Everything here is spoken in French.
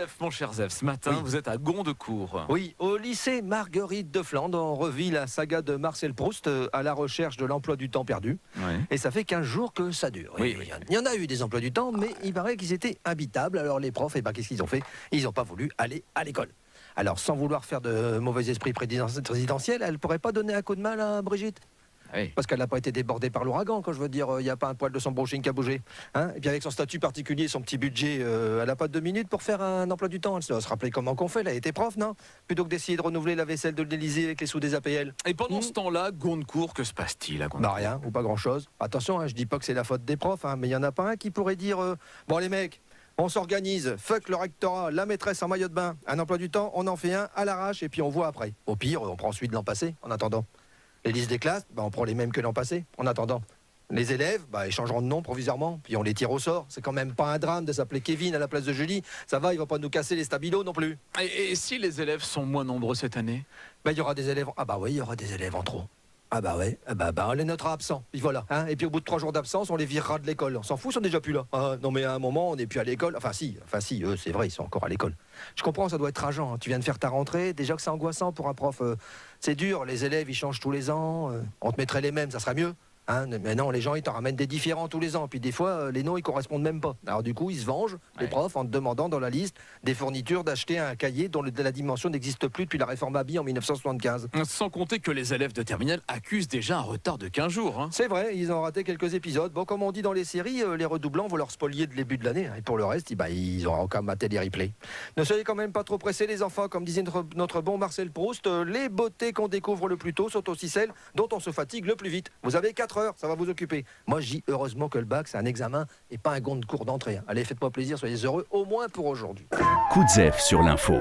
Zef, mon cher Zef, ce matin, Oui. vous êtes à Gondecourt. Oui, au lycée Marguerite de Flandre, on revit la saga de Marcel Proust à la recherche de l'emploi du temps perdu. Ouais. Et ça fait 15 jours que ça dure. Oui, Il y en a eu des emplois du temps, mais il paraît qu'ils étaient habitables. Alors les profs, qu'est-ce qu'ils ont fait? Ils n'ont pas voulu aller à l'école. Alors sans vouloir faire de mauvais esprit présidentiel, elle pourrait pas donner un coup de main à Brigitte? Oui. Parce qu'elle n'a pas été débordée par l'ouragan, quand je veux dire, il n'y a pas un poil de son brushing qui a bougé. Hein, et puis avec son statut particulier, son petit budget, elle n'a pas 2 minutes pour faire un emploi du temps. Elle doit se rappeler comment qu'on fait, elle a été prof, non? Plutôt que d'essayer de renouveler la vaisselle de l'Élysée avec les sous des APL. Et pendant ce temps-là, Gondecourt, que se passe-t-il à Gondecourt? Bah rien, ou pas grand-chose. Attention, hein, je dis pas que c'est la faute des profs, hein, mais il y en a pas un qui pourrait dire bon les mecs, on s'organise, fuck le rectorat, la maîtresse en maillot de bain, un emploi du temps, on en fait un à l'arrache et puis on voit après. Au pire, on prend celui de l'an passé, en attendant. Les listes des classes, on prend les mêmes que l'an passé, en attendant. Les élèves, ils changeront de nom provisoirement, puis on les tire au sort. C'est quand même pas un drame de s'appeler Kevin à la place de Julie. Ça va, il va pas nous casser les stabilos non plus. Et si les élèves sont moins nombreux cette année? Il y aura des élèves. Ah bah oui, il y aura des élèves en trop. Ah bah ouais, on les notera absents. Puis voilà. Hein. Et puis au bout de 3 jours d'absence, on les virera de l'école. On s'en fout, ils sont déjà plus là. Ah, non mais à un moment, on n'est plus à l'école. Enfin si, eux, c'est vrai, ils sont encore à l'école. Je comprends, ça doit être rageant. Hein. Tu viens de faire ta rentrée, déjà que c'est angoissant pour un prof. C'est dur, les élèves, ils changent tous les ans. On te mettrait les mêmes, ça serait mieux. Hein, mais non, les gens, ils t'en ramènent des différents tous les ans. Puis des fois, les noms, ils correspondent même pas. Alors du coup, ils se vengent, les profs, en te demandant dans la liste des fournitures d'acheter un cahier dont la dimension n'existe plus depuis la réforme Abi en 1975. Sans compter que les élèves de terminale accusent déjà un retard de 15 jours. Hein. C'est vrai, ils ont raté quelques épisodes. Bon, comme on dit dans les séries, les redoublants vont leur spolier de début de l'année. Hein, et pour le reste, ils auront encore maté les replays. Ne soyez quand même pas trop pressés, les enfants. Comme disait notre bon Marcel Proust, les beautés qu'on découvre le plus tôt sont aussi celles dont on se fatigue le plus vite. Vous avez 4 heures, ça va vous occuper. Moi, je dis heureusement que le bac, c'est un examen et pas un Gondecourt d'entrée. Hein. Allez, faites-moi plaisir, soyez heureux, au moins pour aujourd'hui. Coup de Zef sur l'info.